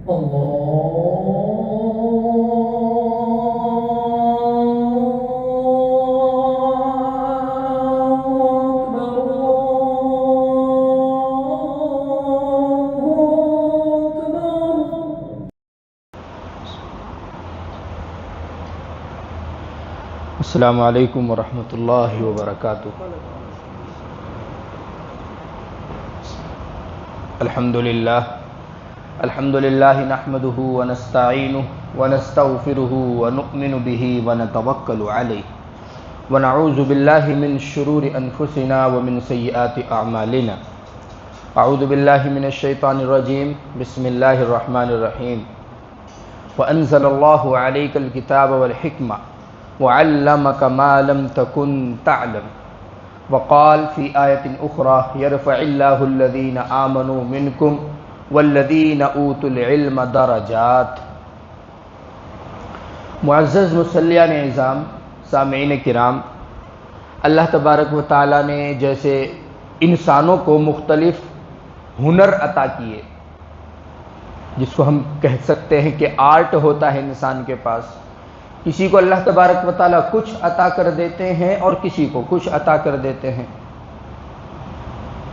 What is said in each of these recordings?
السلام علیکم ورحمۃ اللہ وبرکاتہ۔ الحمد للہ نحمده ونستعینه ونستغفره ونؤمن به ونتوکل علیہ ونعوذ باللہ من شرور انفسنا ومن سیئات اعمالنا۔ اعوذ باللہ من الشیطان الرجیم، بسم اللہ الرحمن الرحیم۔ وانزل اللہ علیک الکتاب والحکمہ وعلمك ما لم تكن تعلم وقال في آية أخرى يرفع الله الذين آمنوا منكم والذين أوتوا العلم درجات۔ معزز مصلیان اعظام، سامعین کرام، اللہ تبارک و تعالیٰ نے جیسے انسانوں کو مختلف ہنر عطا کیے، جس کو ہم کہہ سکتے ہیں کہ آرٹ ہوتا ہے انسان کے پاس، کسی کو اللہ تبارک و تعالیٰ کچھ عطا کر دیتے ہیں اور کسی کو کچھ عطا کر دیتے ہیں۔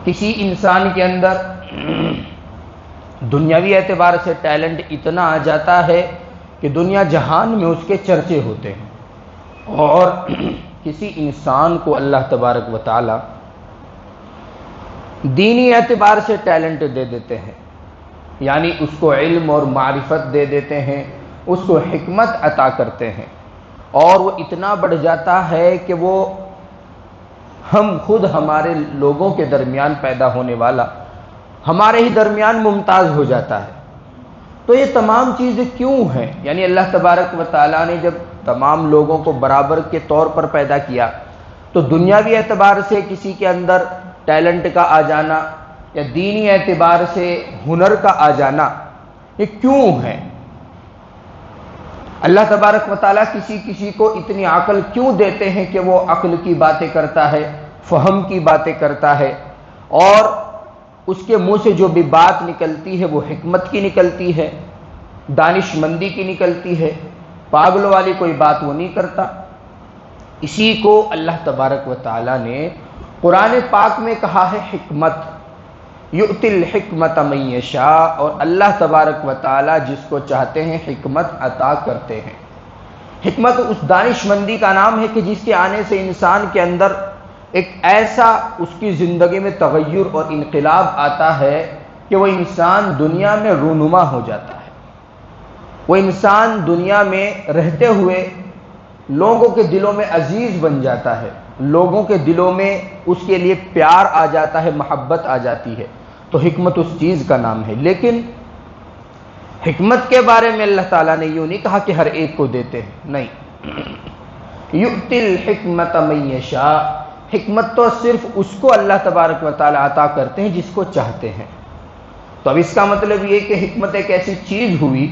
کسی انسان کے اندر دنیاوی اعتبار سے ٹیلنٹ اتنا آ جاتا ہے کہ دنیا جہان میں اس کے چرچے ہوتے ہیں، اور کسی انسان کو اللہ تبارک و تعالیٰ دینی اعتبار سے ٹیلنٹ دے دیتے ہیں، یعنی اس کو علم اور معرفت دے دیتے ہیں، اس کو حکمت عطا کرتے ہیں، اور وہ اتنا بڑھ جاتا ہے کہ وہ ہم خود ہمارے لوگوں کے درمیان پیدا ہونے والا ہمارے ہی درمیان ممتاز ہو جاتا ہے۔ تو یہ تمام چیزیں کیوں ہیں؟ یعنی اللہ تبارک و تعالیٰ نے جب تمام لوگوں کو برابر کے طور پر پیدا کیا تو دنیاوی اعتبار سے کسی کے اندر ٹیلنٹ کا آ جانا یا دینی اعتبار سے ہنر کا آ جانا، یہ کیوں ہے؟ اللہ تبارک و تعالیٰ کسی کو اتنی عقل کیوں دیتے ہیں کہ وہ عقل کی باتیں کرتا ہے، فہم کی باتیں کرتا ہے، اور اس کے منہ سے جو بھی بات نکلتی ہے وہ حکمت کی نکلتی ہے، دانش مندی کی نکلتی ہے، پاگلوں والی کوئی بات وہ نہیں کرتا۔ اسی کو اللہ تبارک و تعالیٰ نے قرآن پاک میں کہا ہے حکمت، یؤتی الحکمت من یشاء، اور اللہ تبارک و تعالیٰ جس کو چاہتے ہیں حکمت عطا کرتے ہیں۔ حکمت اس دانش مندی کا نام ہے کہ جس کے آنے سے انسان کے اندر ایک ایسا اس کی زندگی میں تغیر اور انقلاب آتا ہے کہ وہ انسان دنیا میں رونما ہو جاتا ہے، وہ انسان دنیا میں رہتے ہوئے لوگوں کے دلوں میں عزیز بن جاتا ہے، لوگوں کے دلوں میں اس کے لیے پیار آ جاتا ہے، محبت آ جاتی ہے۔ تو حکمت اس چیز کا نام ہے۔ لیکن حکمت کے بارے میں اللہ تعالیٰ نے یوں نہیں کہا کہ ہر ایک کو دیتے ہیں، نہیں، یؤتی الحکمت من یشاء، حکمت تو صرف اس کو اللہ تبارک و تعالیٰ عطا کرتے ہیں جس کو چاہتے ہیں۔ تو اب اس کا مطلب یہ کہ حکمت ایک ایسی چیز ہوئی،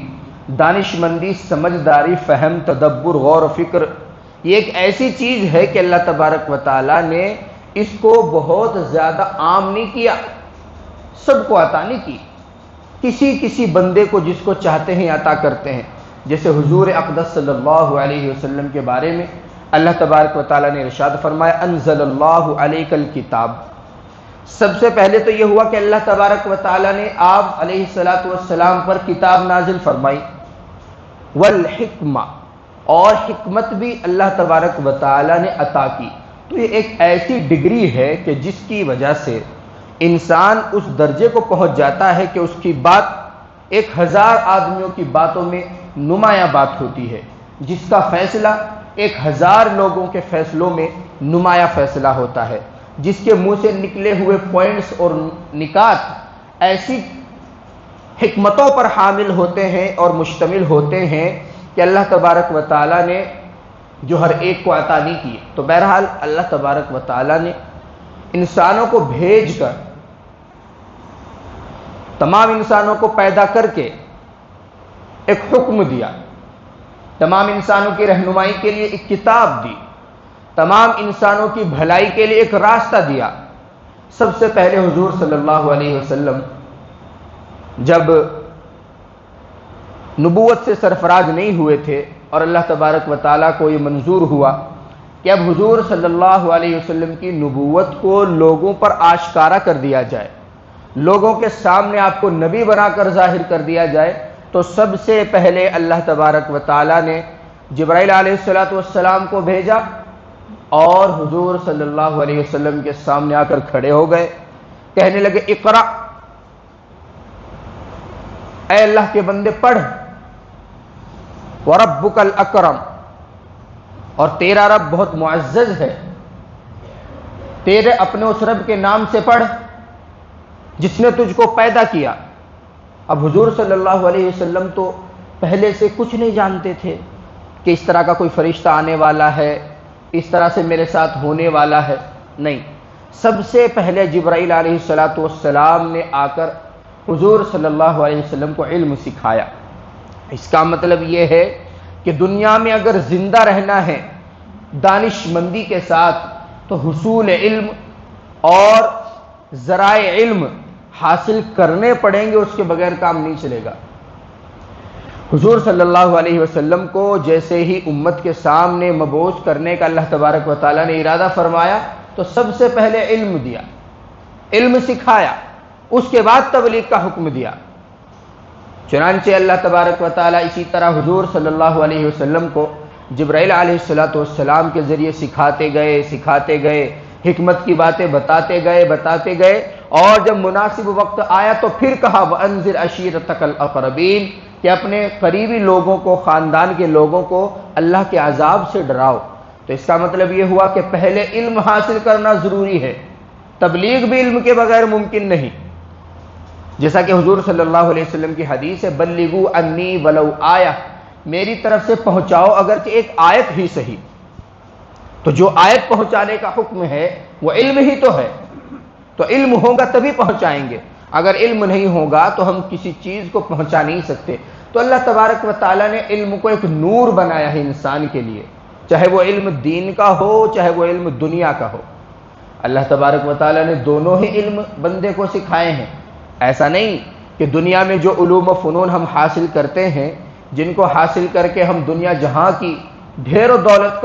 دانش مندی، سمجھداری، فہم، تدبر، غور و فکر، یہ ایک ایسی چیز ہے کہ اللہ تبارک و تعالیٰ نے اس کو بہت زیادہ عام نہیں کیا، سب کو عطا نہیں کی، کسی بندے کو جس کو چاہتے ہیں عطا کرتے ہیں۔ جیسے حضور اقدس صلی اللہ علیہ وسلم کے بارے میں اللہ تبارک و تعالیٰ نے ارشاد فرمایا انزل اللہ علیک الکتاب۔ سب سے پہلے تو یہ ہوا کہ اللہ تبارک و تعالیٰ نے آپ علیہ الصلاۃ والسلام پر کتاب نازل فرمائی، والحکمہ، اور حکمت بھی اللہ تبارک و تعالیٰ نے عطا کی۔ تو یہ ایک ایسی ڈگری ہے کہ جس کی وجہ سے انسان اس درجے کو پہنچ جاتا ہے کہ اس کی بات 1000 آدمیوں کی باتوں میں نمایاں بات ہوتی ہے، جس کا فیصلہ 1000 لوگوں کے فیصلوں میں نمایاں فیصلہ ہوتا ہے، جس کے منہ سے نکلے ہوئے پوائنٹس اور نکات ایسی حکمتوں پر حامل ہوتے ہیں اور مشتمل ہوتے ہیں کہ اللہ تبارک و تعالیٰ نے جو ہر ایک کو عطا نہیں کیے۔ تو بہرحال اللہ تبارک و تعالیٰ نے انسانوں کو بھیج کر، تمام انسانوں کو پیدا کر کے ایک حکم دیا، تمام انسانوں کی رہنمائی کے لیے ایک کتاب دی، تمام انسانوں کی بھلائی کے لیے ایک راستہ دیا۔ سب سے پہلے حضور صلی اللہ علیہ وسلم جب نبوت سے سرفراز نہیں ہوئے تھے، اور اللہ تبارک و تعالیٰ کو یہ منظور ہوا کہ اب حضور صلی اللہ علیہ وسلم کی نبوت کو لوگوں پر آشکارا کر دیا جائے، لوگوں کے سامنے آپ کو نبی بنا کر ظاہر کر دیا جائے، تو سب سے پہلے اللہ تبارک و تعالیٰ نے جبرائیل علیہ السلام کو بھیجا، اور حضور صلی اللہ علیہ وسلم کے سامنے آ کر کھڑے ہو گئے، کہنے لگے اقرا، اے اللہ کے بندے پڑھ، وَرَبُّكَ الْأَكْرَمُ، اور تیرا رب بہت معزز ہے، تیرے اپنے اس رب کے نام سے پڑھ جس نے تجھ کو پیدا کیا۔ اب حضور صلی اللہ علیہ وسلم تو پہلے سے کچھ نہیں جانتے تھے کہ اس طرح کا کوئی فرشتہ آنے والا ہے، اس طرح سے میرے ساتھ ہونے والا ہے، نہیں، سب سے پہلے جبرائیل علیہ السلام نے آ کر حضور صلی اللہ علیہ وسلم کو علم سکھایا۔ اس کا مطلب یہ ہے کہ دنیا میں اگر زندہ رہنا ہے دانش مندی کے ساتھ، تو حصول علم اور ذرائع علم حاصل کرنے پڑیں گے، اس کے بغیر کام نہیں چلے گا۔ حضور صلی اللہ علیہ وسلم کو جیسے ہی امت کے سامنے مبعوث کرنے کا اللہ تبارک و تعالیٰ نے ارادہ فرمایا، تو سب سے پہلے علم دیا، علم سکھایا، اس کے بعد تبلیغ کا حکم دیا۔ چنانچہ اللہ تبارک و تعالیٰ اسی طرح حضور صلی اللہ علیہ وسلم کو جبرائیل علیہ السلام کے ذریعے سکھاتے گئے، حکمت کی باتیں بتاتے گئے، اور جب مناسب وقت آیا تو پھر کہا وَأَنذِرْ عَشِيرَتَكَ الْأَقْرَبِينَ، کہ اپنے قریبی لوگوں کو، خاندان کے لوگوں کو اللہ کے عذاب سے ڈراؤ۔ تو اس کا مطلب یہ ہوا کہ پہلے علم حاصل کرنا ضروری ہے، تبلیغ بھی علم کے بغیر ممکن نہیں، جیسا کہ حضور صلی اللہ علیہ وسلم کی حدیث ہے بلغوا انی ولو آیہ، میری طرف سے پہنچاؤ اگرچہ ایک آیت ہی صحیح۔ تو جو آیت پہنچانے کا حکم ہے وہ علم ہی تو ہے، تو علم ہوگا تبھی پہنچائیں گے، اگر علم نہیں ہوگا تو ہم کسی چیز کو پہنچا نہیں سکتے۔ تو اللہ تبارک و تعالیٰ نے علم کو ایک نور بنایا ہے انسان کے لیے، چاہے وہ علم دین کا ہو چاہے وہ علم دنیا کا ہو۔ اللہ تبارک و تعالیٰ نے دونوں ہی علم بندے کو سکھائے ہیں۔ ایسا نہیں کہ دنیا میں جو علوم و فنون ہم حاصل کرتے ہیں، جن کو حاصل کر کے ہم دنیا جہاں کی ڈھیر و دولت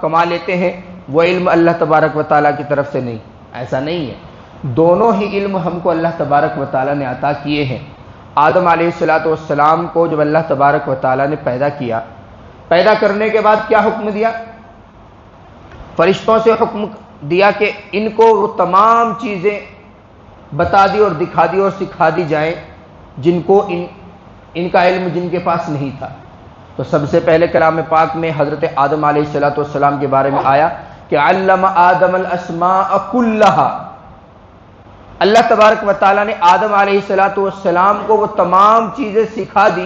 کما لیتے ہیں، وہ علم اللہ تبارک و تعالیٰ کی طرف سے نہیں، ایسا نہیں ہے۔ دونوں ہی علم ہم کو اللہ تبارک و تعالیٰ نے عطا کیے ہیں۔ آدم علیہ السلام کو جب اللہ تبارک و تعالیٰ نے پیدا کیا، پیدا کرنے کے بعد کیا حکم دیا؟ فرشتوں سے حکم دیا کہ ان کو وہ تمام چیزیں بتا دی اور دکھا دی اور سکھا دی جائیں جن کو ان کا علم جن کے پاس نہیں تھا۔ تو سب سے پہلے کلام پاک میں حضرت آدم علیہ السلام کے بارے میں آیا کہ علم آدم الاسماء کلھا، اللہ تبارک و تعالیٰ نے آدم علیہ السلام کو وہ تمام چیزیں سکھا دی،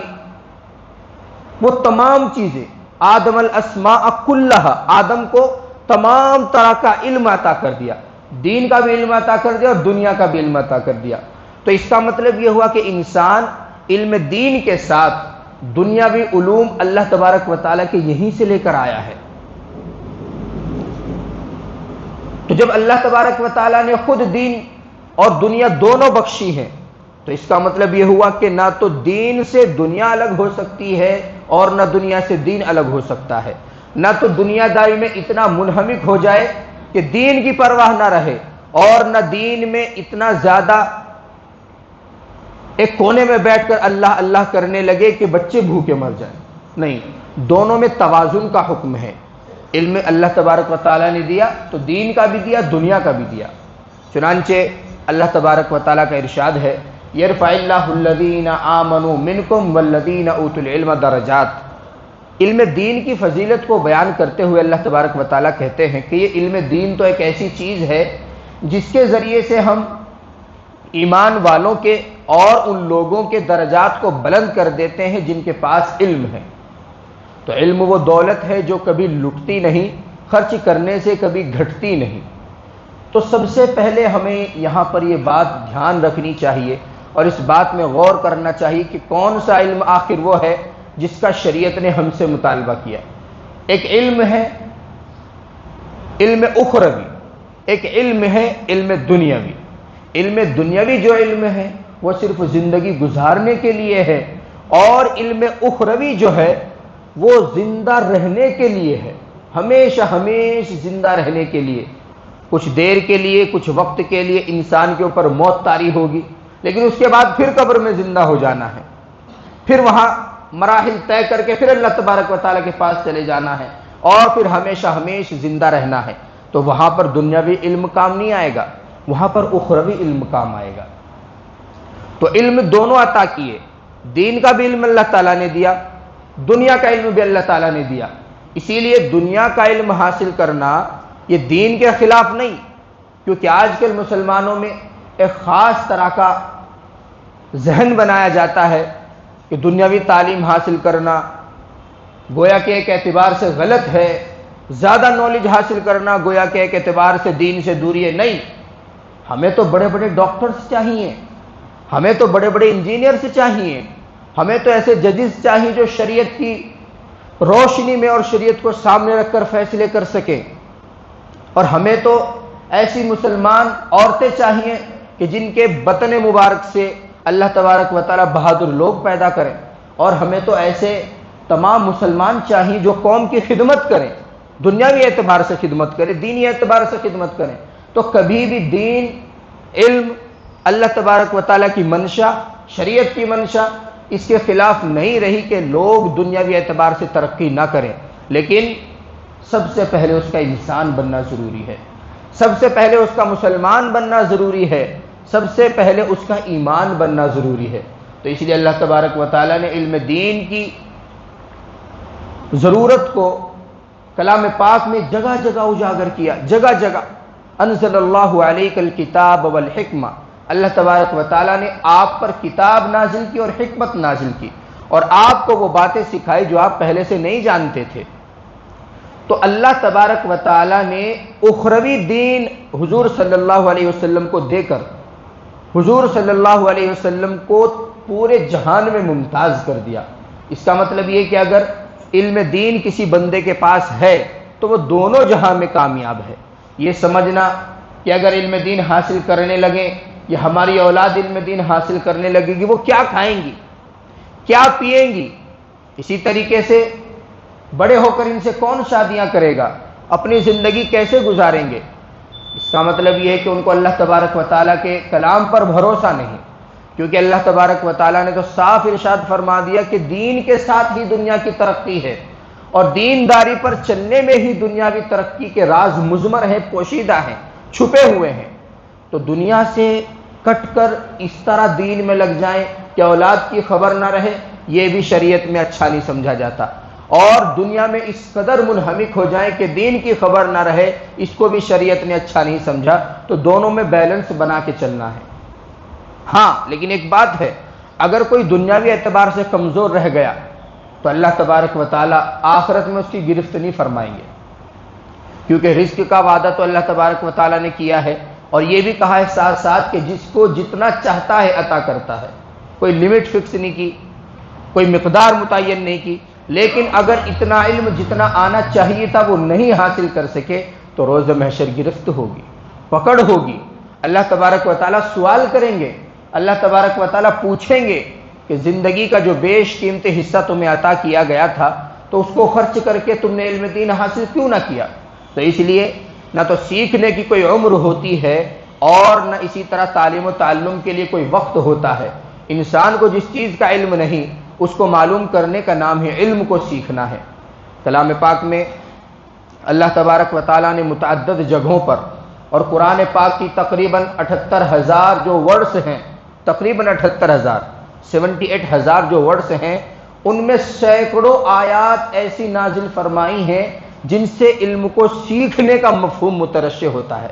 وہ تمام چیزیں، آدم الاسماء کلھا، آدم کو تمام طرح کا علم عطا کر دیا، دین کا بھی علم عطا کر دیا اور دنیا کا بھی علم عطا کر دیا۔ تو اس کا مطلب یہ ہوا کہ انسان علم دین کے ساتھ دنیاوی علوم اللہ تبارک و تعالیٰ کے یہیں سے لے کر آیا ہے۔ تو جب اللہ تبارک و تعالیٰ نے خود دین اور دنیا دونوں بخشی ہیں، تو اس کا مطلب یہ ہوا کہ نہ تو دین سے دنیا الگ ہو سکتی ہے اور نہ دنیا سے دین الگ ہو سکتا ہے، نہ تو دنیا داری میں اتنا منہمک ہو جائے کہ دین کی پرواہ نہ رہے، اور نہ دین میں اتنا زیادہ ایک کونے میں بیٹھ کر اللہ اللہ کرنے لگے کہ بچے بھوکے مر جائیں، نہیں، دونوں میں توازن کا حکم ہے۔ علم اللہ تبارک و تعالیٰ نے دیا تو دین کا بھی دیا، دنیا کا بھی دیا۔ چنانچہ اللہ تبارک و تعالیٰ کا ارشاد ہے یرفع اللہ الذین آمنوا منکم والذین اوتوا العلم درجات۔ علم دین کی فضیلت کو بیان کرتے ہوئے اللہ تبارک و تعالیٰ کہتے ہیں کہ یہ علم دین تو ایک ایسی چیز ہے جس کے ذریعے سے ہم ایمان والوں کے اور ان لوگوں کے درجات کو بلند کر دیتے ہیں جن کے پاس علم ہے۔ تو علم وہ دولت ہے جو کبھی لٹتی نہیں، خرچ کرنے سے کبھی گھٹتی نہیں۔ تو سب سے پہلے ہمیں یہاں پر یہ بات دھیان رکھنی چاہیے اور اس بات میں غور کرنا چاہیے کہ کون سا علم آخر وہ ہے جس کا شریعت نے ہم سے مطالبہ کیا۔ ایک علم ہے علم اخروی، ایک علم ہے علم دنیاوی۔ علم دنیاوی جو علم ہے وہ صرف زندگی گزارنے کے لیے ہے، اور علم اخروی جو ہے وہ زندہ رہنے کے لیے ہے، ہمیشہ ہمیشہ زندہ رہنے کے لیے۔ کچھ دیر کے لیے، کچھ وقت کے لیے انسان کے اوپر موت طاری ہوگی، لیکن اس کے بعد پھر قبر میں زندہ ہو جانا ہے، پھر وہاں مراحل طے کر کے پھر اللہ تبارک و تعالیٰ کے پاس چلے جانا ہے، اور پھر ہمیشہ ہمیشہ زندہ رہنا ہے۔ تو وہاں پر دنیاوی علم کام نہیں آئے گا، وہاں پر اخروی علم کام آئے گا۔ تو علم دونوں عطا کیے، دین کا بھی علم اللہ تعالیٰ نے دیا، دنیا کا علم بھی اللہ تعالیٰ نے دیا۔ اسی لیے دنیا کا علم حاصل کرنا یہ دین کے خلاف نہیں، کیونکہ آج کل مسلمانوں میں ایک خاص طرح کا ذہن بنایا جاتا ہے کہ دنیاوی تعلیم حاصل کرنا گویا کہ ایک اعتبار سے غلط ہے، زیادہ نالج حاصل کرنا گویا کہ ایک اعتبار سے دین سے دوری ہے۔ نہیں، ہمیں تو بڑے بڑے ڈاکٹرز چاہیے، ہمیں تو بڑے بڑے انجینئرز چاہیے، ہمیں تو ایسے ججز چاہیے جو شریعت کی روشنی میں اور شریعت کو سامنے رکھ کر فیصلے کر سکیں، اور ہمیں تو ایسی مسلمان عورتیں چاہیے کہ جن کے بطن مبارک سے اللہ تبارک و تعالیٰ بہادر لوگ پیدا کریں، اور ہمیں تو ایسے تمام مسلمان چاہیے جو قوم کی خدمت کریں، دنیاوی اعتبار سے خدمت کریں، دینی اعتبار سے خدمت کریں۔ تو کبھی بھی دین، علم، اللہ تبارک و تعالیٰ کی منشا، شریعت کی منشا اس کے خلاف نہیں رہی کہ لوگ دنیاوی اعتبار سے ترقی نہ کریں، لیکن سب سے پہلے اس کا انسان بننا ضروری ہے، سب سے پہلے اس کا مسلمان بننا ضروری ہے، سب سے پہلے اس کا ایمان بننا ضروری ہے۔ تو اس لیے اللہ تبارک و تعالیٰ نے علم دین کی ضرورت کو کلام پاک میں جگہ جگہ اجاگر کیا، جگہ جگہ۔ انزل اللہ علیک الکتاب والحکمہ، اللہ تبارک و تعالیٰ نے آپ پر کتاب نازل کی اور حکمت نازل کی، اور آپ کو وہ باتیں سکھائی جو آپ پہلے سے نہیں جانتے تھے۔ تو اللہ تبارک و تعالیٰ نے اخروی دین حضور صلی اللہ علیہ وسلم کو دے کر حضور صلی اللہ علیہ وسلم کو پورے جہان میں ممتاز کر دیا۔ اس کا مطلب یہ کہ اگر علم دین کسی بندے کے پاس ہے تو وہ دونوں جہاں میں کامیاب ہے۔ یہ سمجھنا کہ اگر علم دین حاصل کرنے لگیں یا ہماری اولاد علم دین حاصل کرنے لگے گی، وہ کیا کھائیں گی، کیا پیئیں گی، اسی طریقے سے بڑے ہو کر ان سے کون شادیاں کرے گا، اپنی زندگی کیسے گزاریں گے؟ اس کا مطلب یہ ہے کہ ان کو اللہ تبارک و تعالیٰ کے کلام پر بھروسہ نہیں، کیونکہ اللہ تبارک و تعالیٰ نے تو صاف ارشاد فرما دیا کہ دین کے ساتھ ہی دنیا کی ترقی ہے، اور دینداری پر چلنے میں ہی دنیاوی ترقی کے راز مضمر ہیں، پوشیدہ ہیں، چھپے ہوئے ہیں۔ تو دنیا سے کٹ کر اس طرح دین میں لگ جائیں کہ اولاد کی خبر نہ رہے، یہ بھی شریعت میں اچھا نہیں سمجھا جاتا، اور دنیا میں اس قدر منہمک ہو جائیں کہ دین کی خبر نہ رہے، اس کو بھی شریعت نے اچھا نہیں سمجھا۔ تو دونوں میں بیلنس بنا کے چلنا ہے۔ ہاں، لیکن ایک بات ہے، اگر کوئی دنیاوی اعتبار سے کمزور رہ گیا تو اللہ تبارک و تعالیٰ آخرت میں اس کی گرفت نہیں فرمائیں گے، کیونکہ رزق کا وعدہ تو اللہ تبارک و تعالیٰ نے کیا ہے، اور یہ بھی کہا ہے ساتھ ساتھ کہ جس کو جتنا چاہتا ہے عطا کرتا ہے، کوئی لمٹ فکس نہیں کی، کوئی مقدار متعین نہیں کی۔ لیکن اگر اتنا علم جتنا آنا چاہیے تھا وہ نہیں حاصل کر سکے تو روز محشر گرفت ہوگی، پکڑ ہوگی، اللہ تبارک و تعالیٰ سوال کریں گے، اللہ تبارک و تعالیٰ پوچھیں گے کہ زندگی کا جو بیش قیمتی حصہ تمہیں عطا کیا گیا تھا تو اس کو خرچ کر کے تم نے علم دین حاصل کیوں نہ کیا؟ تو اس لیے نہ تو سیکھنے کی کوئی عمر ہوتی ہے، اور نہ اسی طرح تعلیم و تعلم کے لیے کوئی وقت ہوتا ہے۔ انسان کو جس چیز کا علم نہیں اس کو معلوم کرنے کا نام ہے علم کو سیکھنا ہے۔ کلام پاک میں اللہ تبارک و تعالیٰ نے متعدد جگہوں پر، اور قرآن پاک کی تقریباً 78,000 جو ورڈز ہیں، تقریباً 78,000 78,000 جو ورڈز ہیں، ان میں سینکڑوں آیات ایسی نازل فرمائی ہیں جن سے علم کو سیکھنے کا مفہوم مترشح ہوتا ہے،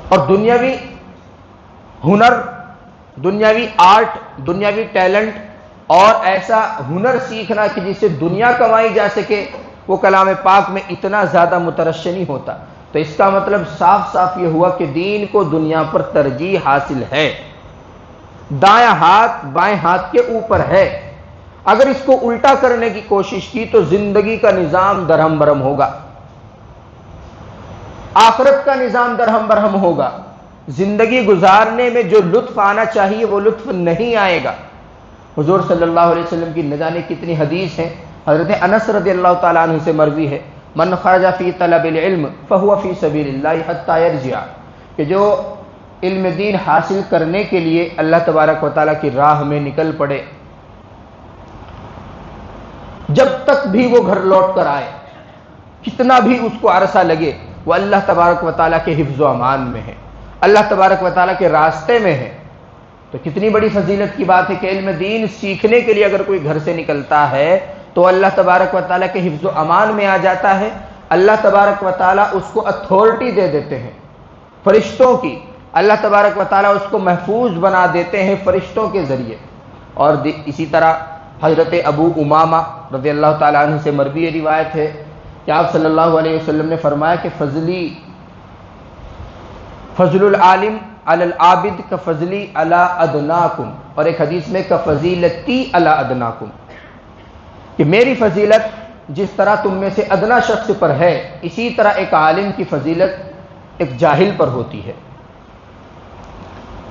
اور دنیاوی ہنر، دنیاوی آرٹ، دنیاوی ٹیلنٹ اور ایسا ہنر سیکھنا کہ جس سے دنیا کمائی جا سکے، وہ کلام پاک میں اتنا زیادہ مترشح نہیں ہوتا۔ تو اس کا مطلب صاف صاف یہ ہوا کہ دین کو دنیا پر ترجیح حاصل ہے، دایاں ہاتھ بائیں ہاتھ کے اوپر ہے۔ اگر اس کو الٹا کرنے کی کوشش کی تو زندگی کا نظام درہم برہم ہوگا، آخرت کا نظام درہم برہم ہوگا، زندگی گزارنے میں جو لطف آنا چاہیے وہ لطف نہیں آئے گا۔ حضور صلی اللہ علیہ وسلم کی نہ جانے کتنی حدیث ہیں. حضرت انس رضی اللہ تعالیٰ عنہ سے مروی ہے من خرج فی طلب العلم فہو فی سبیل اللہ حتی یرجع، کہ جو علم دین حاصل کرنے کے لیے اللہ تبارک و تعالیٰ کی راہ میں نکل پڑے، جب تک بھی وہ گھر لوٹ کر آئے، کتنا بھی اس کو عرصہ لگے، وہ اللہ تبارک و تعالیٰ کے حفظ و امان میں ہے، اللہ تبارک و تعالیٰ کے راستے میں ہے. تو کتنی بڑی فضیلت کی بات ہے کہ علم دین سیکھنے کے لیے اگر کوئی گھر سے نکلتا ہے تو اللہ تبارک و تعالیٰ کے حفظ و امان میں آ جاتا ہے. اللہ تبارک و تعالیٰ اس کو اتھارٹی دے دیتے ہیں فرشتوں کی، اللہ تبارک و تعالیٰ اس کو محفوظ بنا دیتے ہیں فرشتوں کے ذریعے. اور اسی طرح حضرت ابو امامہ رضی اللہ تعالیٰ عنہ سے مروی روایت ہے کہ آپ صلی اللہ علیہ وسلم نے فرمایا کہ فضل العالم علی العابد کفضلی علی ادناکم، اور ایک حدیث میں کفضیلتی علی ادناکم، کہ میری فضیلت جس طرح تم میں سے ادنا شخص پر ہے، اسی طرح ایک عالم کی فضیلت ایک جاہل پر ہوتی ہے.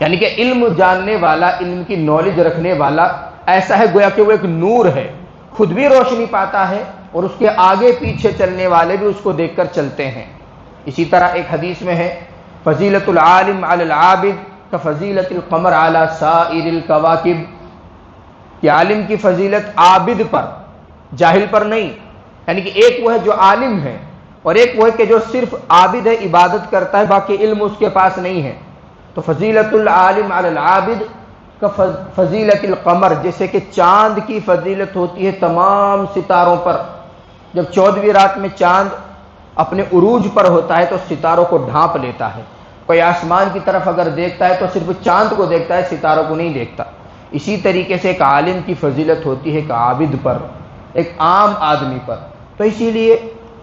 یعنی کہ علم جاننے والا، علم کی نالج رکھنے والا ایسا ہے گویا کہ وہ ایک نور ہے، خود بھی روشنی پاتا ہے اور اس کے آگے پیچھے چلنے والے بھی اس کو دیکھ کر چلتے ہیں. اسی طرح ایک حدیث میں ہے فضیلت العالم علی العابد کفضیلت القمر علی سائر الکواکب، کہ عالم کی فضیلت عابد پر، جاہل پر نہیں. یعنی کہ ایک وہ ہے جو عالم ہے اور ایک وہ ہے کہ جو صرف عابد ہے، عبادت کرتا ہے، باقی علم اس کے پاس نہیں ہے. تو فضیلت العالم علی العابد فضیلت القمر، جیسے کہ چاند کی فضیلت ہوتی ہے تمام ستاروں پر. جب 14ویں رات میں چاند اپنے عروج پر ہوتا ہے تو ستاروں کو ڈھانپ لیتا ہے. کوئی آسمان کی طرف اگر دیکھتا ہے تو صرف چاند کو دیکھتا ہے، ستاروں کو نہیں دیکھتا. اسی طریقے سے ایک عالم کی فضیلت ہوتی ہے ایک عابد پر، ایک عام آدمی پر. تو اسی لیے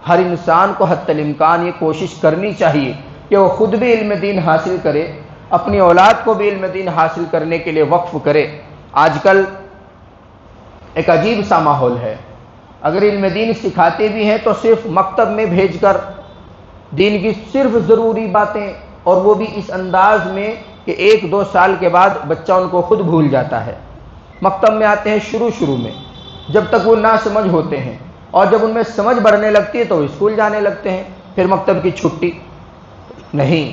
ہر انسان کو حتی الامکان یہ کوشش کرنی چاہیے کہ وہ خود بھی علم دین حاصل کرے، اپنی اولاد کو بھی علم دین حاصل کرنے کے لیے وقف کرے. آج کل ایک عجیب سا ماحول ہے، اگر علم دین سکھاتے بھی ہیں تو صرف مکتب میں بھیج کر دین کی صرف ضروری باتیں، اور وہ بھی اس انداز میں کہ 1-2 سال کے بعد بچہ ان کو خود بھول جاتا ہے. مکتب میں آتے ہیں شروع میں جب تک وہ نہ سمجھ ہوتے ہیں، اور جب ان میں سمجھ بڑھنے لگتی ہے تو وہ اسکول جانے لگتے ہیں، پھر مکتب کی چھٹی. نہیں،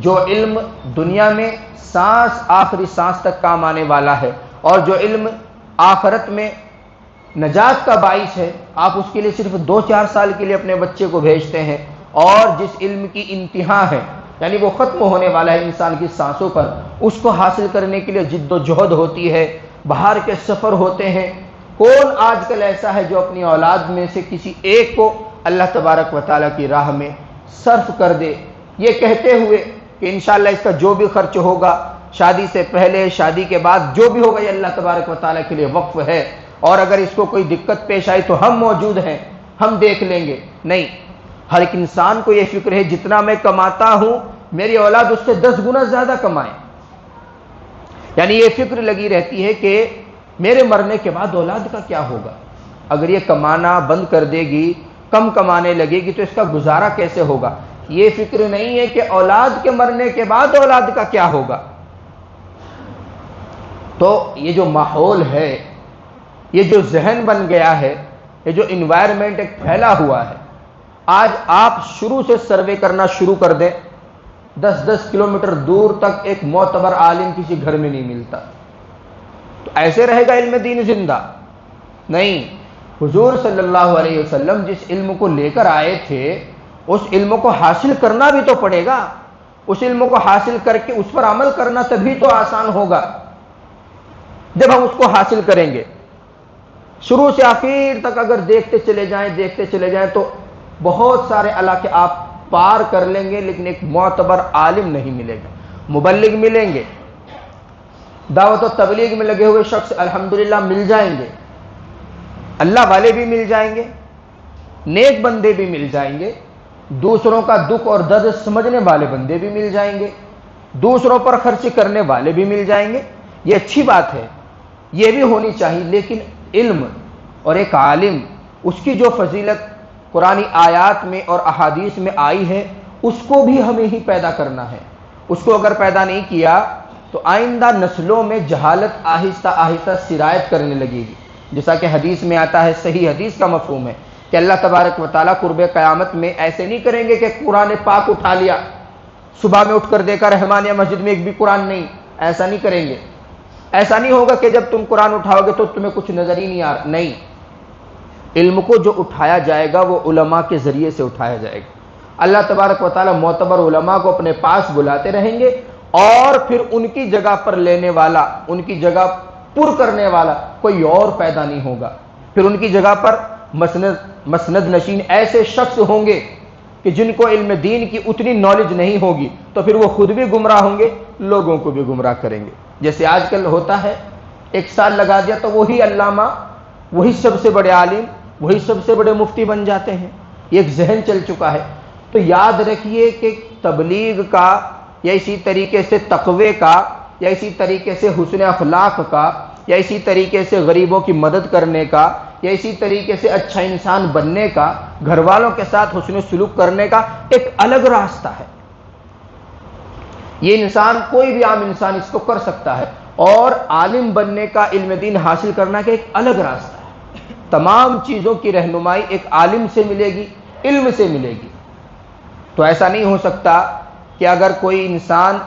جو علم دنیا میں سانس آخری سانس تک کام آنے والا ہے، اور جو علم آخرت میں نجات کا باعث ہے، آپ اس کے لیے صرف 2-4 سال کے لیے اپنے بچے کو بھیجتے ہیں. اور جس علم کی انتہا ہے، یعنی وہ ختم ہونے والا ہے انسان کی سانسوں پر، اس کو حاصل کرنے کے لیے جد و جہد ہوتی ہے، باہر کے سفر ہوتے ہیں. کون آج کل ایسا ہے جو اپنی اولاد میں سے کسی ایک کو اللہ تبارک و تعالیٰ کی راہ میں صرف کر دے، یہ کہتے ہوئے کہ انشاءاللہ اس کا جو بھی خرچ ہوگا، شادی سے پہلے، شادی کے بعد جو بھی ہوگا، یہ اللہ تبارک و تعالیٰ کے لیے وقف ہے، اور اگر اس کو کوئی دقت پیش آئی تو ہم موجود ہیں، ہم دیکھ لیں گے. نہیں، ہر ایک انسان کو یہ فکر ہے جتنا میں کماتا ہوں میری اولاد اس سے 10 گنا زیادہ کمائے. یعنی یہ فکر لگی رہتی ہے کہ میرے مرنے کے بعد اولاد کا کیا ہوگا. اگر یہ کمانا بند کر دے گی، کم کمانے لگے گی، تو اس کا گزارا کیسے ہوگا. یہ فکر نہیں ہے کہ اولاد کے مرنے کے بعد اولاد کا کیا ہوگا. تو یہ جو ماحول ہے، یہ جو ذہن بن گیا ہے، یہ جو انوائرمنٹ ایک پھیلا ہوا ہے، آج آپ شروع سے سروے کرنا شروع کر دیں، 10-10 کلومیٹر دور تک ایک معتبر عالم کسی گھر میں نہیں ملتا. تو ایسے رہے گا علم دین زندہ؟ نہیں. حضور صلی اللہ علیہ وسلم جس علم کو لے کر آئے تھے، اس علم کو حاصل کرنا بھی تو پڑے گا. اس علم کو حاصل کر کے اس پر عمل کرنا تبھی تو آسان ہوگا جب ہم اس کو حاصل کریں گے. شروع سے آخر تک اگر دیکھتے چلے جائیں تو بہت سارے علاقے آپ پار کر لیں گے، لیکن ایک معتبر عالم نہیں ملے گا. مبلغ ملیں گے، دعوت و تبلیغ میں لگے ہوئے شخص الحمدللہ مل جائیں گے، اللہ والے بھی مل جائیں گے، نیک بندے بھی مل جائیں گے، دوسروں کا دکھ اور درد سمجھنے والے بندے بھی مل جائیں گے، دوسروں پر خرچ کرنے والے بھی مل جائیں گے. یہ اچھی بات ہے، یہ بھی ہونی چاہیے. لیکن علم اور ایک عالم، اس کی جو فضیلت قرآنی آیات میں اور احادیث میں آئی ہے، اس کو بھی ہمیں ہی پیدا کرنا ہے. اس کو اگر پیدا نہیں کیا تو آئندہ نسلوں میں جہالت آہستہ آہستہ سرایت کرنے لگے گی، جیسا کہ حدیث میں آتا ہے، صحیح حدیث کا مفہوم ہے کہ اللہ تبارک و تعالیٰ قرب قیامت میں ایسے نہیں کریں گے کہ قرآن پاک اٹھا لیا، صبح میں اٹھ کر دیکھا رحمانیہ مسجد میں ایک بھی قرآن نہیں، ایسا نہیں کریں گے۔ ایسا نہیں ہوگا کہ جب تم قرآن اٹھاؤ گے تو تمہیں کچھ نظر ہی نہیں آ رہا، نہیں، علم کو جو اٹھایا جائے گا وہ علماء کے ذریعے سے اٹھایا جائے گا۔ اللہ تبارک و تعالیٰ معتبر علماء کو اپنے پاس بلاتے رہیں گے، اور پھر ان کی جگہ پر لینے والا، ان کی جگہ پر کرنے والا کوئی اور پیدا نہیں ہوگا۔ پھر ان کی جگہ پر مسند نشین ایسے شخص ہوں گے کہ جن کو علم دین کی اتنی نالج نہیں ہوگی، تو پھر وہ خود بھی گمراہ ہوں گے، لوگوں کو بھی گمراہ کریں گے۔ جیسے آج کل ہوتا ہے، ایک سال لگا دیا تو وہی علامہ، وہی سب سے بڑے عالم، وہی سب سے بڑے مفتی بن جاتے ہیں، یہ ایک ذہن چل چکا ہے۔ تو یاد رکھیے کہ تبلیغ کا، یا اسی طریقے سے تقوی کا، یا اسی طریقے سے حسن اخلاق کا، یا اسی طریقے سے غریبوں کی مدد کرنے کا، یا اسی طریقے سے اچھا انسان بننے کا، گھر والوں کے ساتھ حسن سلوک کرنے کا ایک الگ راستہ ہے۔ یہ انسان، کوئی بھی عام انسان اس کو کر سکتا ہے، اور عالم بننے کا، علم دین حاصل کرنا کا ایک الگ راستہ ہے۔ تمام چیزوں کی رہنمائی ایک عالم سے ملے گی، علم سے ملے گی۔ تو ایسا نہیں ہو سکتا کہ اگر کوئی انسان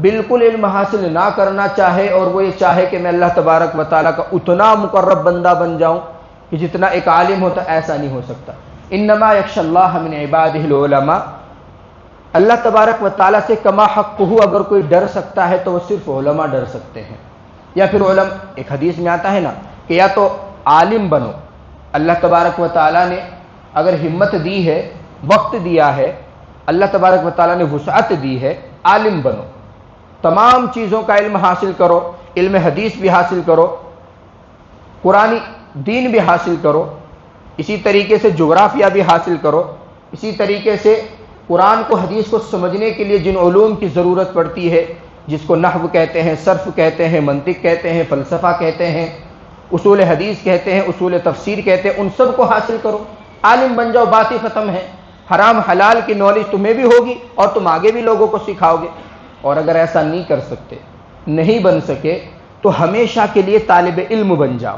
بالکل علم حاصل نہ کرنا چاہے اور وہ یہ چاہے کہ میں اللہ تبارک و تعالیٰ کا اتنا مقرب بندہ بن جاؤں کہ جتنا ایک عالم ہوتا، ایسا نہیں ہو سکتا۔ انما یخشی اللہ من عبادہ العلماء، اللہ تبارک و تعالیٰ سے کما حق ہو اگر کوئی ڈر سکتا ہے تو وہ صرف علماء ڈر سکتے ہیں۔ یا پھر ایک حدیث میں آتا ہے نا کہ یا تو عالم بنو، اللہ تبارک و تعالیٰ نے اگر ہمت دی ہے، وقت دیا ہے، اللہ تبارک و تعالیٰ نے وسعت دی ہے، عالم بنو، تمام چیزوں کا علم حاصل کرو، علم حدیث بھی حاصل کرو، قرآن دین بھی حاصل کرو، اسی طریقے سے جغرافیہ بھی حاصل کرو، اسی طریقے سے قرآن کو، حدیث کو سمجھنے کے لیے جن علوم کی ضرورت پڑتی ہے، جس کو نحو کہتے ہیں، صرف کہتے ہیں، منطق کہتے ہیں، فلسفہ کہتے ہیں، اصول حدیث کہتے ہیں، اصول تفسیر کہتے ہیں، ان سب کو حاصل کرو، عالم بن جاؤ، بات ہی ختم ہے۔ حرام حلال کی نالج تمہیں بھی ہوگی اور تم آگے بھی لوگوں کو سکھاؤ گے۔ اور اگر ایسا نہیں کر سکتے، نہیں بن سکے، تو ہمیشہ کے لیے طالب علم بن جاؤ۔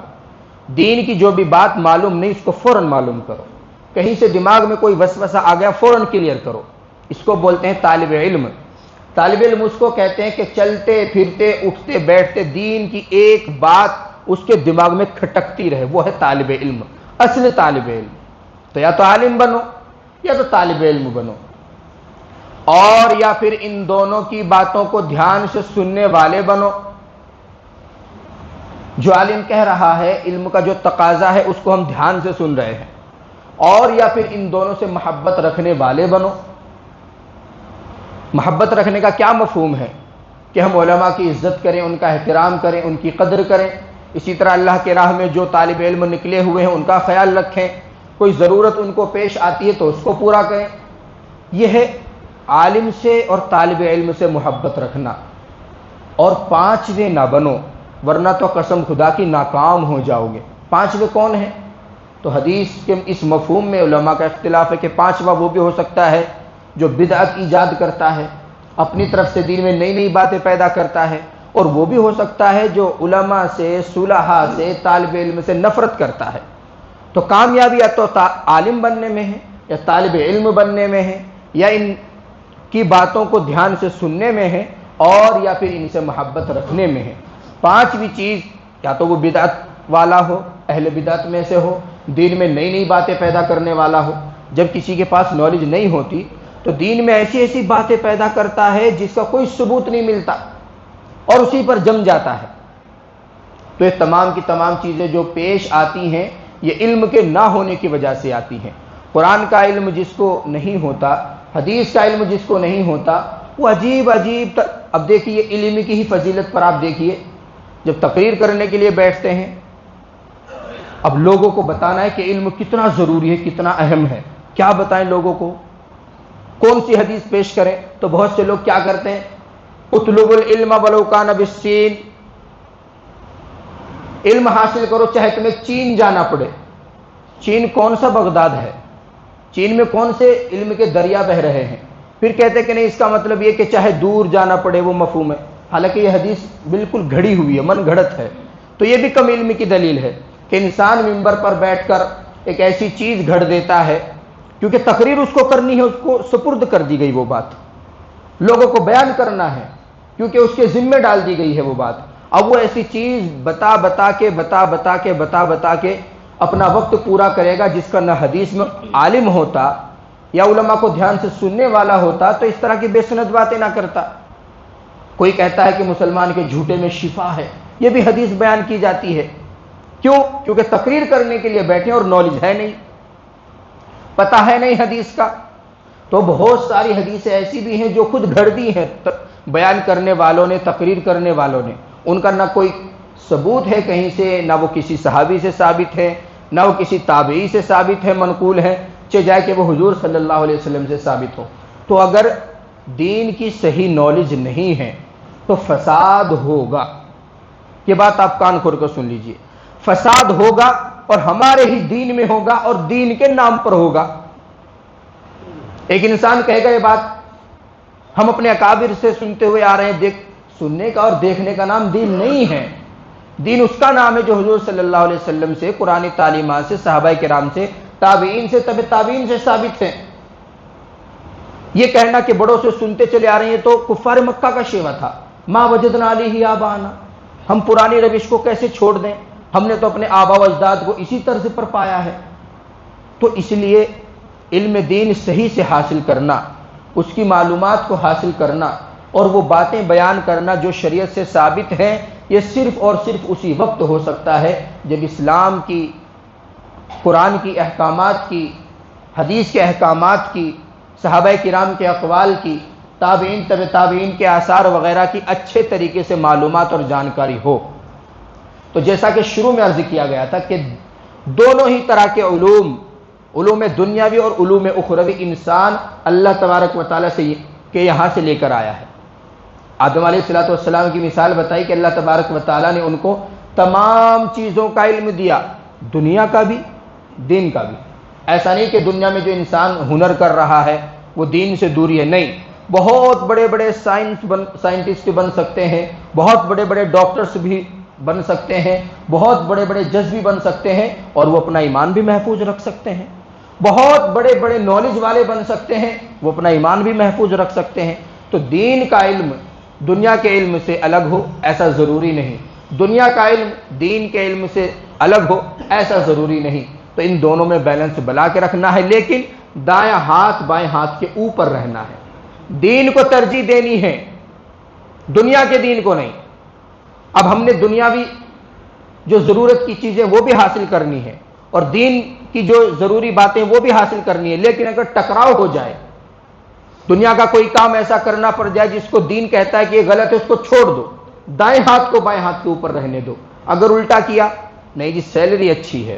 دین کی جو بھی بات معلوم نہیں اس کو فوراً معلوم کرو، کہیں سے دماغ میں کوئی وسوسہ آ گیا فوراً کلیئر کرو، اس کو بولتے ہیں طالب علم۔ طالب علم اس کو کہتے ہیں کہ چلتے پھرتے اٹھتے بیٹھتے دین کی ایک بات اس کے دماغ میں کھٹکتی رہے، وہ ہے طالب علم، اصل طالب علم۔ تو یا تو عالم بنو یا تو طالب علم بنو، اور یا پھر ان دونوں کی باتوں کو دھیان سے سننے والے بنو۔ جو عالم کہہ رہا ہے، علم کا جو تقاضا ہے اس کو ہم دھیان سے سن رہے ہیں، اور یا پھر ان دونوں سے محبت رکھنے والے بنو۔ محبت رکھنے کا کیا مفہوم ہے؟ کہ ہم علماء کی عزت کریں، ان کا احترام کریں، ان کی قدر کریں، اسی طرح اللہ کے راہ میں جو طالب علم نکلے ہوئے ہیں ان کا خیال رکھیں، کوئی ضرورت ان کو پیش آتی ہے تو اس کو پورا کریں۔ یہ ہے عالم سے اور طالب علم سے محبت رکھنا۔ اور پانچویں نہ بنو، ورنہ تو قسم خدا کی ناکام ہو جاؤ گے۔ پانچویں کون ہیں؟ تو حدیث کے اس مفہوم میں علماء کا اختلاف ہے کہ پانچواں وہ بھی ہو سکتا ہے جو بدعت ایجاد کرتا ہے، اپنی طرف سے دین میں نئی نئی باتیں پیدا کرتا ہے، اور وہ بھی ہو سکتا ہے جو علماء سے، صلحاء سے، طالب علم سے نفرت کرتا ہے۔ تو کامیابی یا تو عالم بننے میں ہے، یا طالب علم بننے میں ہے، یا ان کی باتوں کو دھیان سے سننے میں ہے، اور یا پھر ان سے محبت رکھنے میں ہے۔ پانچویں چیز، یا تو وہ بدعت والا ہو، اہل بدعت میں سے ہو، دین میں نئی نئی باتیں پیدا کرنے والا ہو۔ جب کسی کے پاس نالج نہیں ہوتی تو دین میں ایسی ایسی باتیں پیدا کرتا ہے جس کا کوئی ثبوت نہیں ملتا، اور اسی پر جم جاتا ہے۔ تو یہ تمام کی تمام چیزیں جو پیش آتی ہیں یہ علم کے نہ ہونے کی وجہ سے آتی ہیں۔ قرآن کا علم جس کو نہیں ہوتا، حدیث کا علم جس کو نہیں ہوتا، وہ عجیب عجیب اب دیکھیے علم کی ہی فضیلت پر آپ دیکھیے، جب تقریر کرنے کے لیے بیٹھتے ہیں، اب لوگوں کو بتانا ہے کہ علم کتنا ضروری ہے، کتنا اہم ہے، کیا بتائیں لوگوں کو، کون سی حدیث پیش کریں؟ تو بہت سے لوگ کیا کرتے ہیں، اطلب العلم ولو کان بالصین، علم حاصل کرو چاہے تمہیں چین جانا پڑے۔ چین کون سا بغداد ہے؟ چین میں کون سے علم کے دریا بہ رہے ہیں؟ پھر کہتے کہ نہیں، اس کا مطلب یہ کہ چاہے دور جانا پڑے، وہ مفہوم ہے۔ حالانکہ یہ حدیث بالکل گھڑی ہوئی ہے، من گھڑت ہے. تو یہ بھی کم علمی کی دلیل ہے کہ انسان ممبر پر بیٹھ کر ایک ایسی چیز گھڑ دیتا ہے، کیونکہ تقریر اس کو کرنی ہے، اس کو سپرد کر دی گئی وہ بات، لوگوں کو بیان کرنا ہے کیونکہ اس کے ذمے ڈال دی گئی ہے وہ بات. اب وہ ایسی چیز بتا کے اپنا وقت پورا کرے گا جس کا نہ حدیث میں عالم ہوتا یا علماء کو دھیان سے سننے والا ہوتا تو اس طرح کی بے سند باتیں نہ کرتا. کوئی کہتا ہے کہ مسلمان کے جھوٹے میں شفا ہے، یہ بھی حدیث بیان کی جاتی ہے. کیوں؟ کیونکہ تقریر کرنے کے لیے بیٹھے اور نالج ہے نہیں، پتہ ہے نہیں حدیث کا. تو بہت ساری حدیثیں ایسی بھی ہیں جو خود گھڑ دی ہیں بیان کرنے والوں نے، تقریر کرنے والوں نے. ان کا نہ کوئی ثبوت ہے کہیں سے، نہ وہ کسی صحابی سے ثابت ہے، نہ وہ کسی تابعی سے ثابت ہے، منقول ہے، چاہے جائے کہ وہ حضور صلی اللہ علیہ وسلم سے ثابت ہو. تو اگر دین کی صحیح نالج نہیں ہے تو فساد ہوگا. یہ بات آپ کان کھول کر سن لیجئے، فساد ہوگا اور ہمارے ہی دین میں ہوگا اور دین کے نام پر ہوگا. ایک انسان کہے گا یہ بات ہم اپنے اکابر سے سنتے ہوئے آ رہے ہیں. سننے کا اور دیکھنے کا نام دین نہیں ہے. دین اس کا نام ہے جو حضور صلی اللہ علیہ وسلم سے، قرآن تعلیمات سے، صحابہ کرام سے، تابعین سے، تبع تابعین سے ثابت ہے. یہ کہنا کہ بڑوں سے سنتے چلے آ رہے ہیں تو کفار مکہ کا شیوا تھا، ما وجدنا علیہ آباءنا، ہم پرانی روش کو کیسے چھوڑ دیں، ہم نے تو اپنے آبا و اجداد کو اسی طرز پر پایا ہے. تو اس لیے علم دین صحیح سے حاصل کرنا، اس کی معلومات کو حاصل کرنا اور وہ باتیں بیان کرنا جو شریعت سے ثابت ہیں، یہ صرف اور صرف اسی وقت ہو سکتا ہے جب اسلام کی، قرآن کی احکامات کی، حدیث کے احکامات کی، صحابہ کرام کے اقوال کی، تابعین، تبع تابعین کے آثار وغیرہ کی اچھے طریقے سے معلومات اور جانکاری ہو. تو جیسا کہ شروع میں عرض کیا گیا تھا کہ دونوں ہی طرح کے علوم دنیاوی اور علوم اخروی انسان اللہ تبارک و تعالیٰ سے کہ یہاں سے لے کر آیا ہے. آدم علیہ الصلوۃ والسلام کی مثال بتائی کہ اللہ تبارک و تعالیٰ نے ان کو تمام چیزوں کا علم دیا، دنیا کا بھی، دین کا بھی. ایسا نہیں کہ دنیا میں جو انسان ہنر کر رہا ہے وہ دین سے دوری ہے، نہیں. بہت بڑے بڑے سائنٹسٹ بن سکتے ہیں، بہت بڑے بڑے ڈاکٹرز بھی بن سکتے ہیں، بہت بڑے بڑے جج بھی بن سکتے ہیں اور وہ اپنا ایمان بھی محفوظ رکھ سکتے ہیں. بہت بڑے بڑے نالج والے بن سکتے ہیں، وہ اپنا ایمان بھی محفوظ رکھ سکتے ہیں. تو دین کا علم دنیا کے علم سے الگ ہو ایسا ضروری نہیں، دنیا کا علم دین کے علم سے الگ ہو ایسا ضروری نہیں. تو ان دونوں میں بیلنس بنا کے رکھنا ہے، لیکن دایاں ہاتھ بائیں ہاتھ کے اوپر رہنا ہے. دین کو ترجیح دینی ہے، دنیا کے دین کو نہیں. اب ہم نے دنیاوی جو ضرورت کی چیزیں وہ بھی حاصل کرنی ہے اور دین کی جو ضروری باتیں وہ بھی حاصل کرنی ہے، لیکن اگر ٹکراؤ ہو جائے، دنیا کا کوئی کام ایسا کرنا پڑ جائے جس کو دین کہتا ہے کہ یہ غلط ہے، اس کو چھوڑ دو، دائیں ہاتھ کو بائیں ہاتھ کے اوپر رہنے دو. اگر الٹا کیا، نہیں جی سیلری اچھی ہے،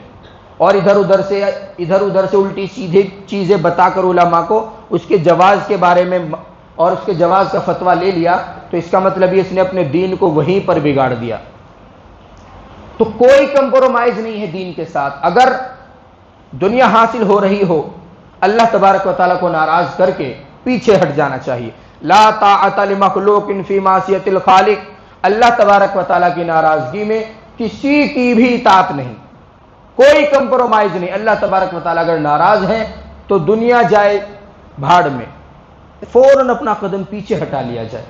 اور ادھر ادھر سے الٹی سیدھی چیزیں بتا کر علماء کو اس کے جواز کے بارے میں اور اس کے جواز کا فتویٰ لے لیا، تو اس کا مطلب یہ اس نے اپنے دین کو وہیں پر بگاڑ دیا. تو کوئی کمپرومائز نہیں ہے دین کے ساتھ. اگر دنیا حاصل ہو رہی ہو، اللہ تبارک و تعالیٰ کو ناراض کر کے پیچھے ہٹ جانا چاہیے. لا طاعت لمخلوق فی معصیت الخالق، اللہ تبارک و تعالیٰ کی ناراضگی میں کسی کی بھی اطاعت نہیں، کوئی کمپرومائز نہیں. اللہ تبارک و تعالیٰ اگر ناراض ہیں تو دنیا جائے بھاڑ میں، فوراً اپنا قدم پیچھے ہٹا لیا جائے.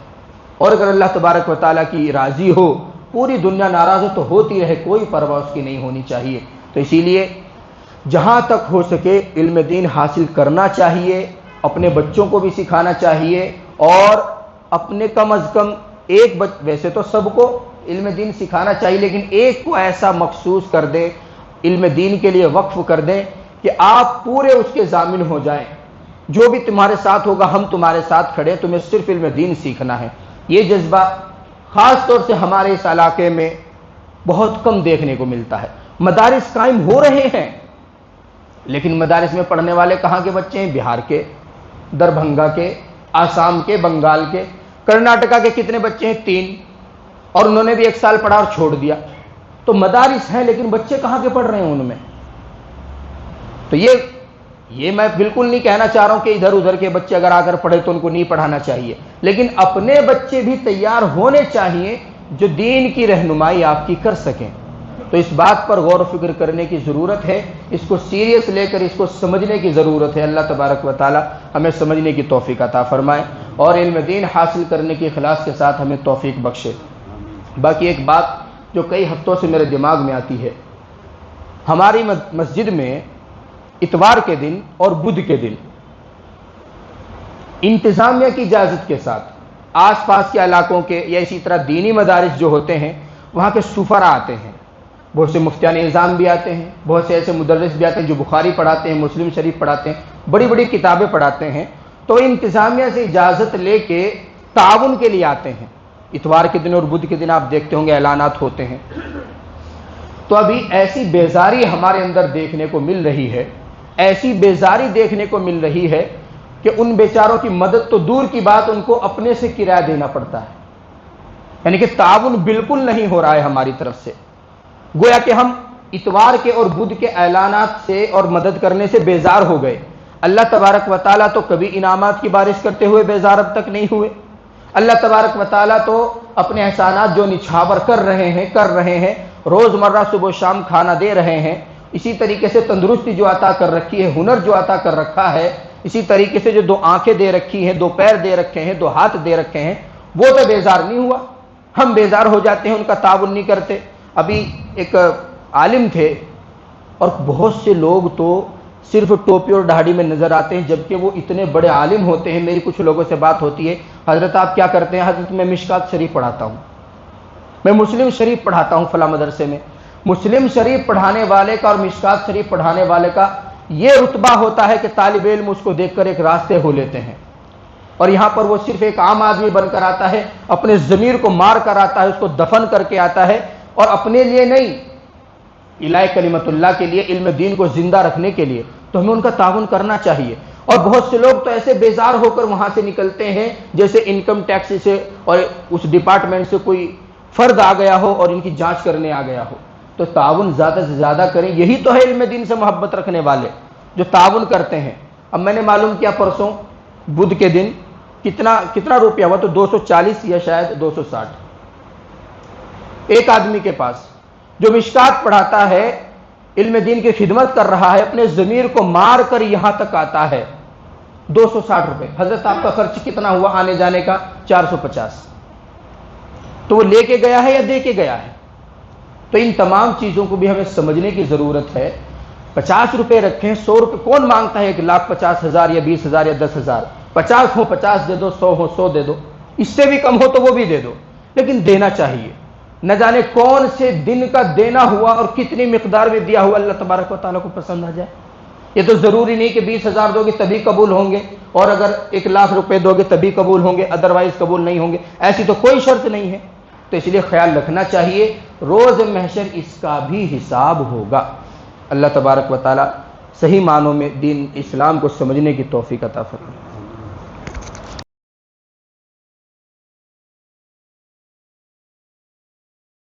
اور اگر اللہ تبارک و تعالیٰ کی راضی ہو، پوری دنیا ناراض ہو تو ہوتی رہے، کوئی پرواہ اس کی نہیں ہونی چاہیے. تو اسی لیے جہاں تک ہو سکے علم دین حاصل کرنا چاہیے، اپنے بچوں کو بھی سکھانا چاہیے، اور اپنے کم از کم ایک ویسے تو سب کو علم دین سکھانا چاہیے، لیکن ایک کو ایسا مخصوص کر دیں، علم دین کے لیے وقف کر دیں کہ آپ پورے اس کے ضامن ہو جائیں. جو بھی تمہارے ساتھ ہوگا ہم تمہارے ساتھ کھڑے، تمہیں صرف علم دین سیکھنا ہے. یہ جذبہ خاص طور سے ہمارے اس علاقے میں بہت کم دیکھنے کو ملتا ہے. مدارس قائم ہو رہے ہیں لیکن مدارس میں پڑھنے والے کہاں کے بچے ہیں؟ بہار کے، دربھنگا کے، آسام کے، بنگال کے. کرناٹکا کے کتنے بچے ہیں؟ 3، اور انہوں نے بھی 1 سال پڑھا اور چھوڑ دیا. تو مدارس ہیں لیکن بچے کہاں کے پڑھ رہے ہیں ان میں؟ تو یہ یہ میں بالکل نہیں کہنا چاہ رہا ہوں کہ ادھر ادھر کے بچے اگر آ کر پڑھے تو ان کو نہیں پڑھانا چاہیے، لیکن اپنے بچے بھی تیار ہونے چاہیے جو دین کی رہنمائی آپ کی کر سکیں۔ تو اس بات پر غور و فکر کرنے کی ضرورت ہے، اس کو سیریس لے کر اس کو سمجھنے کی ضرورت ہے۔ اللہ تبارک و تعالی ہمیں سمجھنے کی توفیق عطا فرمائے اور علم دین حاصل کرنے کی اخلاص کے ساتھ ہمیں توفیق بخشے۔ باقی ایک بات جو کئی ہفتوں سے میرے دماغ میں آتی ہے، ہماری مسجد میں اتوار کے دن اور بدھ کے دن انتظامیہ کی اجازت کے ساتھ آس پاس کے علاقوں کے یا اسی طرح دینی مدارس جو ہوتے ہیں وہاں کے سفرا آتے ہیں، بہت سے مفتیان نظام بھی آتے ہیں، بہت سے ایسے مدرس بھی آتے ہیں جو بخاری پڑھاتے ہیں، مسلم شریف پڑھاتے ہیں، بڑی بڑی کتابیں پڑھاتے ہیں، تو انتظامیہ سے اجازت لے کے تعاون کے لیے آتے ہیں۔ اتوار کے دن اور بدھ کے دن آپ دیکھتے ہوں گے اعلانات ہوتے ہیں۔ تو ابھی ایسی بیزاری ہمارے اندر دیکھنے کو مل رہی ہے، ایسی بیزاری دیکھنے کو مل رہی ہے کہ ان بیچاروں کی مدد تو دور کی بات، ان کو اپنے سے کرایہ دینا پڑتا ہے، یعنی کہ تعاون بالکل نہیں ہو رہا ہے ہماری طرف سے۔ گویا کہ ہم اتوار کے اور بدھ کے اعلانات سے اور مدد کرنے سے بیزار ہو گئے۔ اللہ تبارک و تعالیٰ تو کبھی انعامات کی بارش کرتے ہوئے بیزار اب تک نہیں ہوئے۔ اللہ تبارک و تعالیٰ تو اپنے احسانات جو نچھاور کر رہے ہیں، روزمرہ صبح و شام کھانا دے رہے ہیں، اسی طریقے سے تندرستی جو عطا کر رکھی ہے، ہنر جو عطا کر رکھا ہے، اسی طریقے سے جو 2 آنکھیں دے رکھی ہیں، 2 پیر دے رکھے ہیں، 2 ہاتھ دے رکھے ہیں، وہ تو بیزار نہیں ہوا۔ ہم بیزار ہو جاتے ہیں، ان کا تعاون نہیں کرتے۔ ابھی ایک عالم تھے اور بہت سے لوگ تو صرف ٹوپی اور داڑھی میں نظر آتے ہیں جبکہ وہ اتنے بڑے عالم ہوتے ہیں۔ میری کچھ لوگوں سے بات ہوتی ہے، حضرت آپ کیا کرتے ہیں؟ حضرت میں مشکات شریف پڑھاتا ہوں، میں مسلم شریف پڑھاتا ہوں فلاں مدرسے میں۔ مسلم شریف پڑھانے والے کا اور مشکات شریف پڑھانے والے کا یہ رتبہ ہوتا ہے کہ طالب علم اس کو دیکھ کر ایک راستے ہو لیتے ہیں، اور یہاں پر وہ صرف ایک عام آدمی بن کر آتا ہے، اپنے ضمیر کو مار کر آتا ہے، اس کو دفن کر کے آتا ہے، اور اپنے لیے نہیں، الہ کلمت اللہ کے لیے، علم دین کو زندہ رکھنے کے لیے۔ تو ہمیں ان کا تعاون کرنا چاہیے۔ اور بہت سے لوگ تو ایسے بیزار ہو کر وہاں سے نکلتے ہیں جیسے انکم ٹیکس سے اور اس ڈپارٹمنٹ سے کوئی فرد آ گیا ہو اور ان کی جانچ کرنے آ گیا ہو۔ تو تعاون زیادہ سے زیادہ کریں، یہی تو ہے علم دین سے محبت رکھنے والے جو تعاون کرتے ہیں۔ اب میں نے معلوم کیا پرسوں بدھ کے دن کتنا روپیہ ہوا، تو 240 یا شاید 260 ایک آدمی کے پاس جو مشکات پڑھاتا ہے، علم دین کی خدمت کر رہا ہے، اپنے ضمیر کو مار کر یہاں تک آتا ہے، 260 روپے۔ حضرت آپ کا خرچ کتنا ہوا آنے جانے کا؟ 450۔ تو وہ لے کے گیا ہے یا دے کے گیا ہے؟ تو ان تمام چیزوں کو بھی ہمیں سمجھنے کی ضرورت ہے۔ 50 روپے رکھیں، 100 روپے کون مانگتا ہے؟ 1,50,000 یا 20,000 یا 10,000؟ 50 ہو 50 دے دو، 100 ہو 100 دے دو، اس سے بھی کم ہو تو وہ بھی دے دو، لیکن دینا چاہیے۔ نہ جانے کون سے دن کا دینا ہوا اور کتنی مقدار میں دیا ہوا، اللہ تبارک و تعالیٰ کو پسند آ جائے۔ یہ تو ضروری نہیں کہ 20,000 دو گے تبھی قبول ہوں گے، اور اگر 1,00,000 روپے دو گے تبھی قبول ہوں گے، ادروائز قبول نہیں ہوں گے، ایسی تو کوئی شرط نہیں ہے۔ تو اس لیے خیال رکھنا چاہیے، روز محشر اس کا بھی حساب ہوگا۔ اللہ تبارک و تعالیٰ صحیح معنوں میں دین اسلام کو سمجھنے کی توفیق عطا فرمائے۔